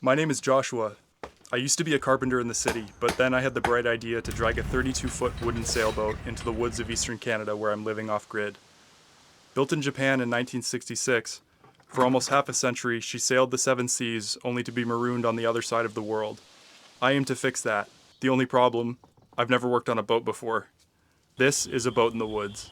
My name is Joshua. I used to be a carpenter in the city, but then I had the bright idea to drag a 32-foot wooden sailboat into the woods of eastern Canada where I'm living off-grid. Built in Japan in 1966, for almost half a century she sailed the seven seas only to be marooned on the other side of the world. I aim to fix that. The only problem, I've never worked on a boat before. This is a boat in the woods.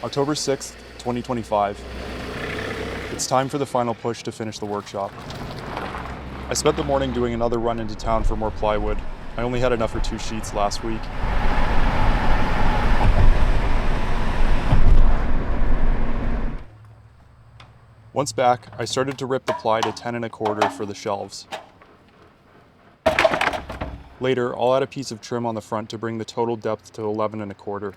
October 6th, 2025. It's time for the final push to finish the workshop. I spent the morning doing another run into town for more plywood. I only had enough for 2 sheets last week. Once back, I started to rip the ply to 10 1/4 for the shelves. Later, I'll add a piece of trim on the front to bring the total depth to 11 1/4.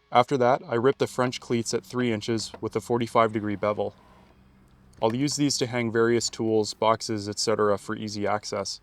After that, I ripped the French cleats at 3 inches with a 45-degree bevel. I'll use these to hang various tools, boxes, etc. for easy access.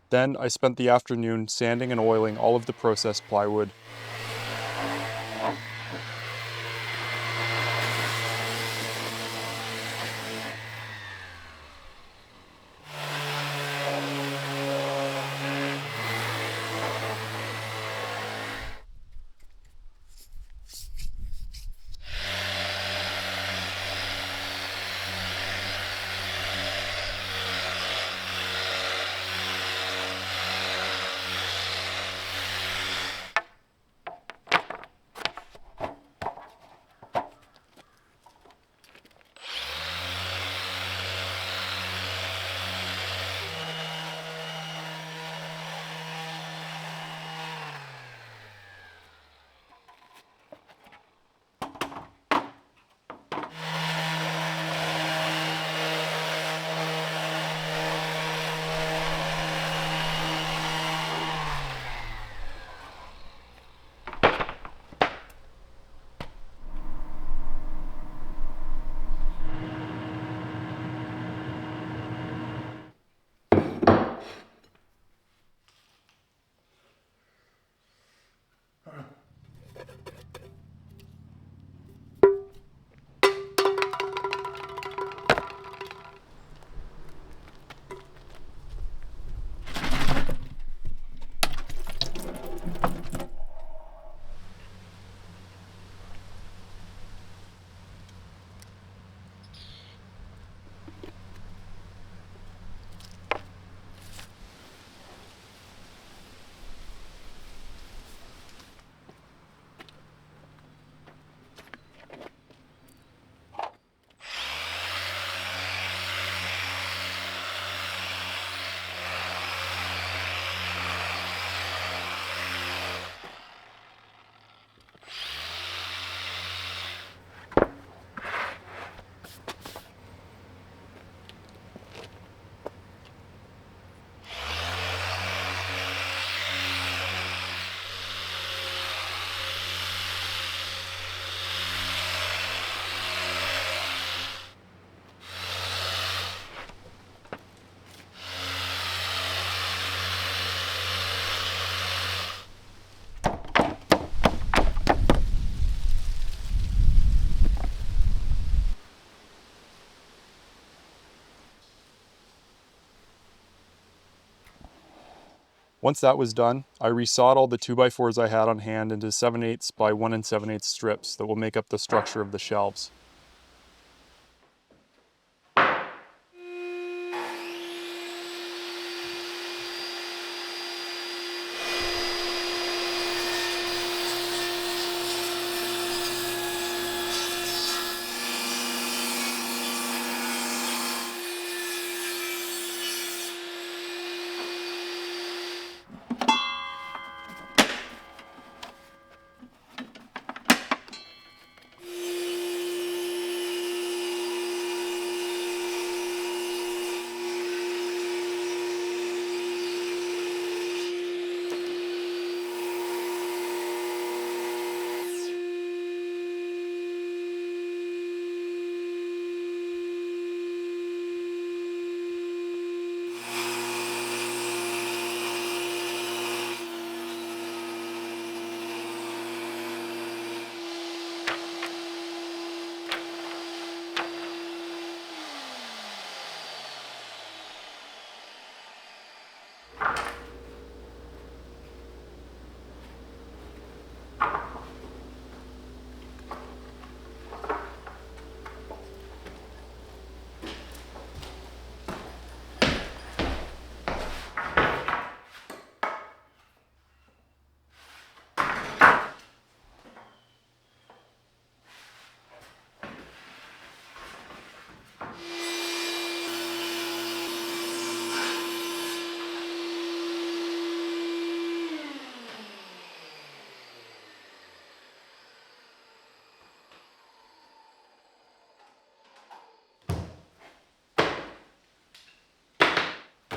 Then I spent the afternoon sanding and oiling all of the processed plywood. Once that was done, I resawed all the 2x4s I had on hand into 7/8 by 1 7/8 strips that will make up the structure of the shelves.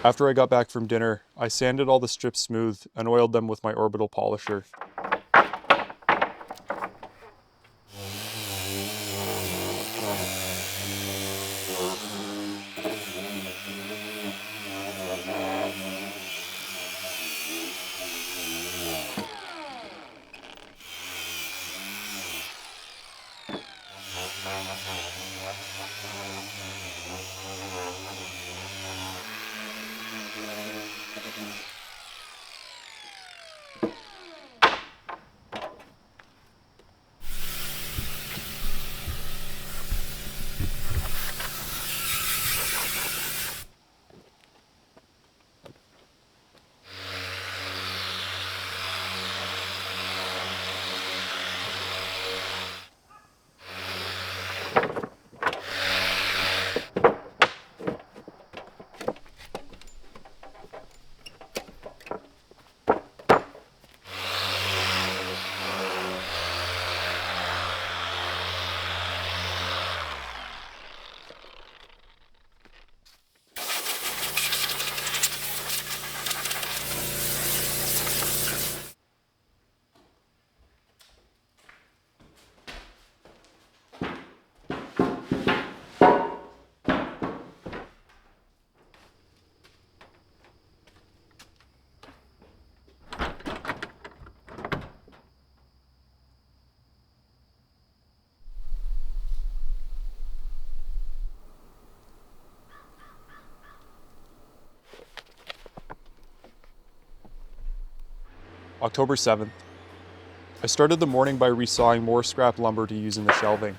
After I got back from dinner, I sanded all the strips smooth and oiled them with my orbital polisher. October 7th. I started the morning by resawing more scrap lumber to use in the shelving.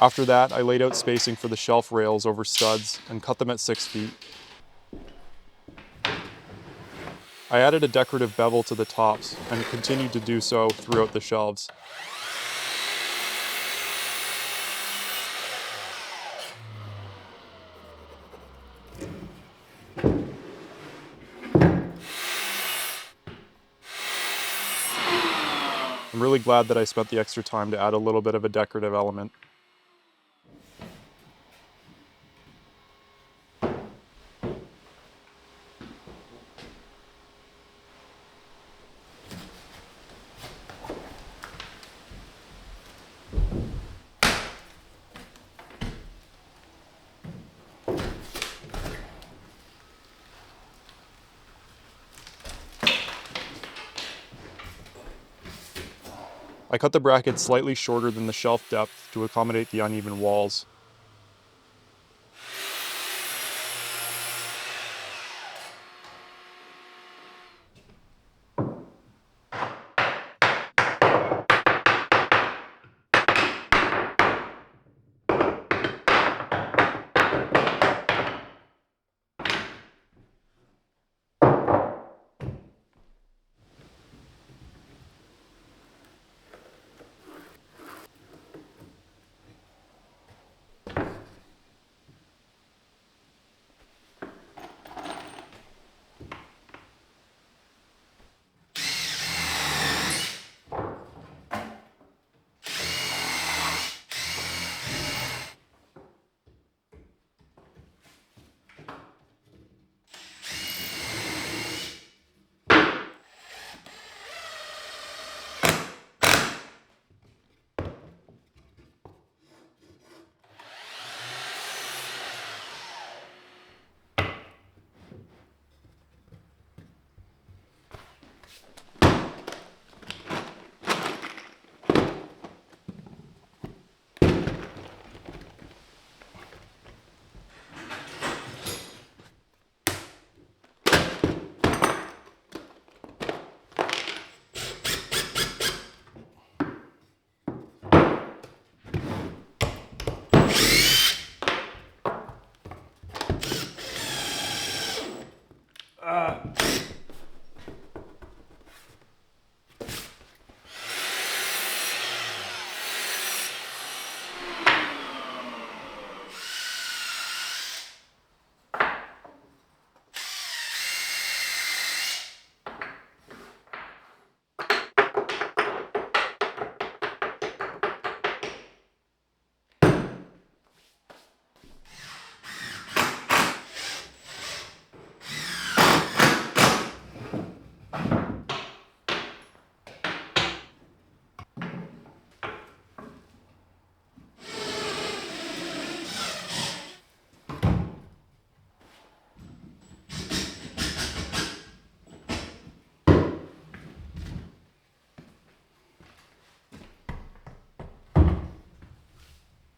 After that, I laid out spacing for the shelf rails over studs and cut them at 6 feet. I added a decorative bevel to the tops and continued to do so throughout the shelves. I'm really glad that I spent the extra time to add a little bit of a decorative element. I cut the brackets slightly shorter than the shelf depth to accommodate the uneven walls.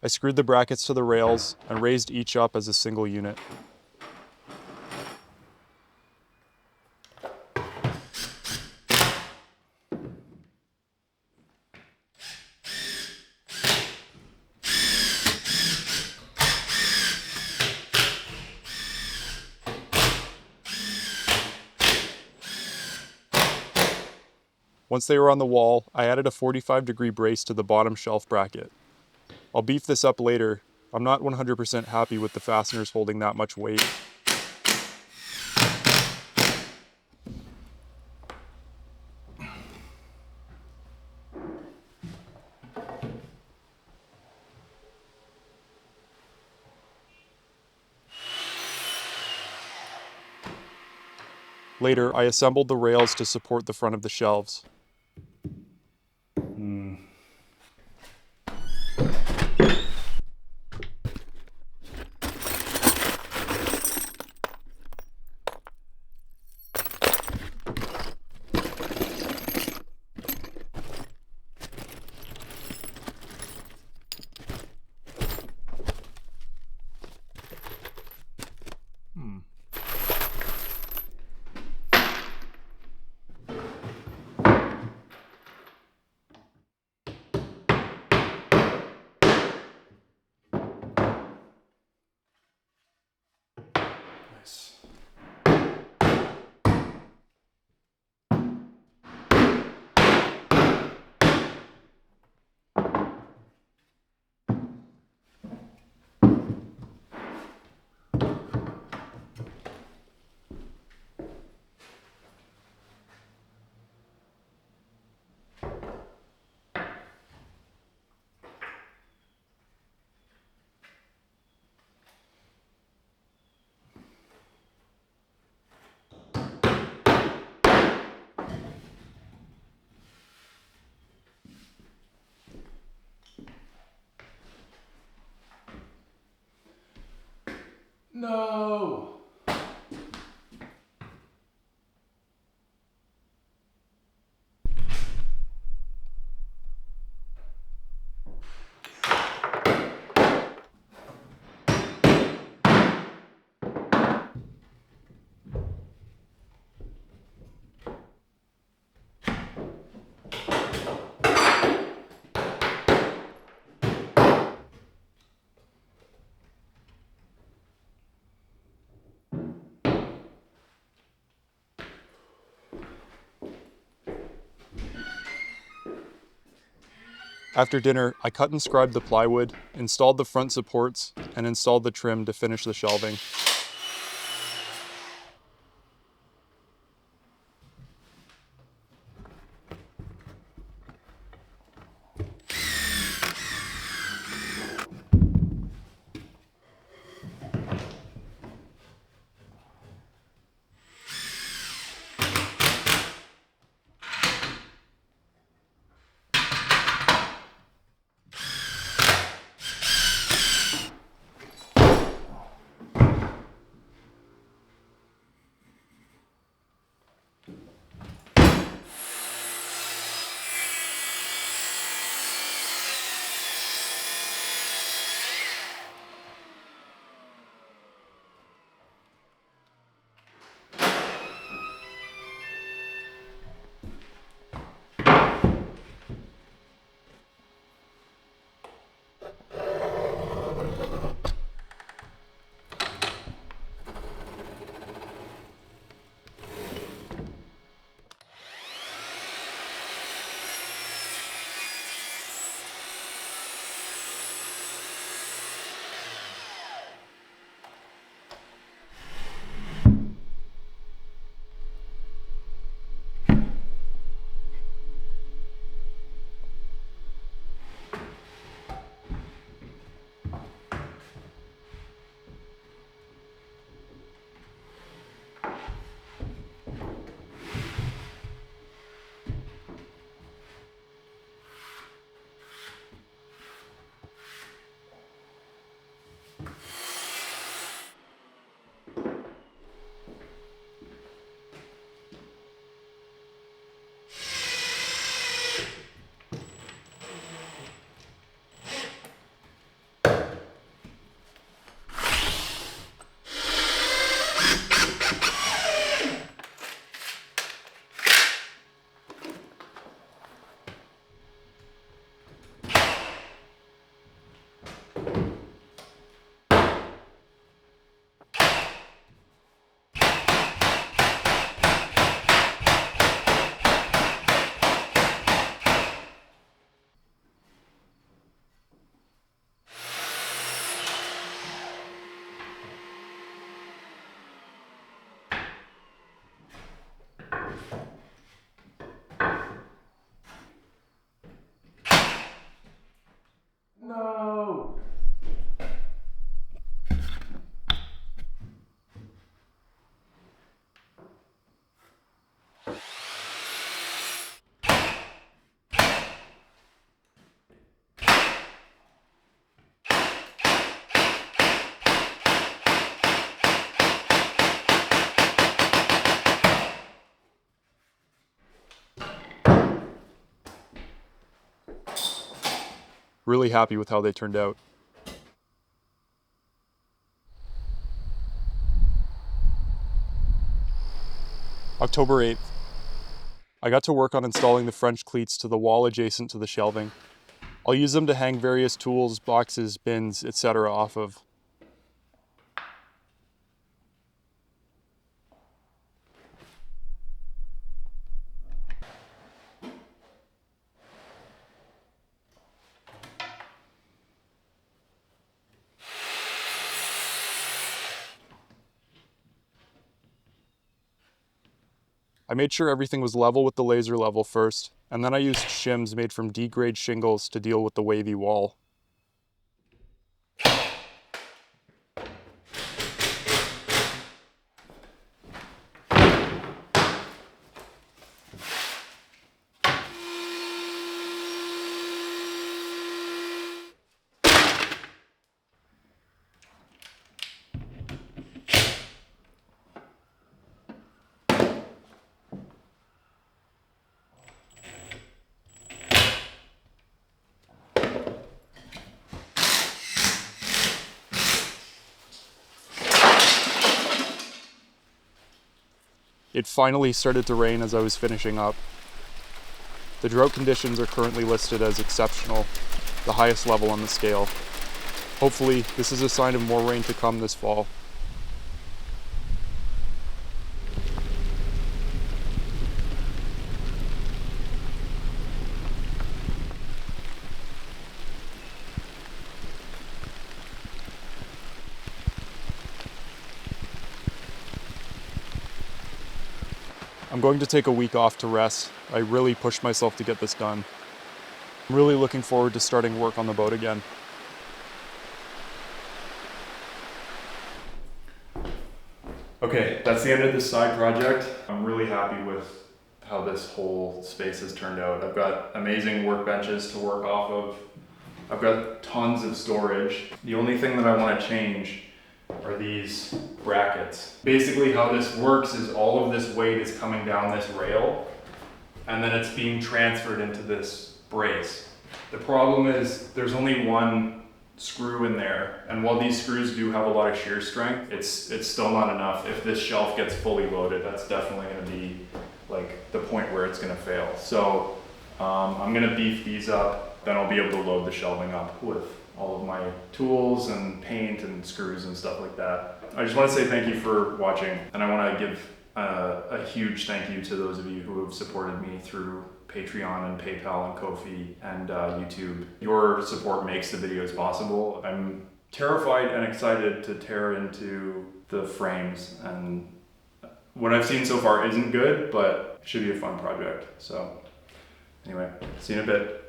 I screwed the brackets to the rails and raised each up as a single unit. Once they were on the wall, I added a 45-degree brace to the bottom shelf bracket. I'll beef this up later. I'm not 100% happy with the fasteners holding that much weight. Later, I assembled the rails to support the front of the shelves. After dinner, I cut and scribed the plywood, installed the front supports, and installed the trim to finish the shelving. No! Really happy with how they turned out. October 8th. I got to work on installing the French cleats to the wall adjacent to the shelving. I'll use them to hang various tools, boxes, bins, etc. off of. I made sure everything was level with the laser level first, and then I used shims made from D-grade shingles to deal with the wavy wall. It finally started to rain as I was finishing up. The drought conditions are currently listed as exceptional, the highest level on the scale. Hopefully, this is a sign of more rain to come this fall. I'm going to take a week off to rest. I really pushed myself to get this done. I'm really looking forward to starting work on the boat again. Okay, that's the end of this side project. I'm really happy with how this whole space has turned out. I've got amazing workbenches to work off of. I've got tons of storage. The only thing that I want to change are these brackets. Basically how this works is all of this weight is coming down this rail and then it's being transferred into this brace. The problem is there's only one screw in there, and while these screws do have a lot of shear strength, it's still not enough. If this shelf gets fully loaded, that's definitely going to be like the point where it's going to fail. So I'm going to beef these up, then I'll be able to load the shelving up with all of my tools and paint and screws and stuff like that. I just want to say thank you for watching, and I want to give a huge thank you to those of you who have supported me through Patreon and PayPal and Ko-fi and YouTube. Your support makes the videos possible. I'm terrified and excited to tear into the frames, and what I've seen so far isn't good, but it should be a fun project. So anyway, see you in a bit.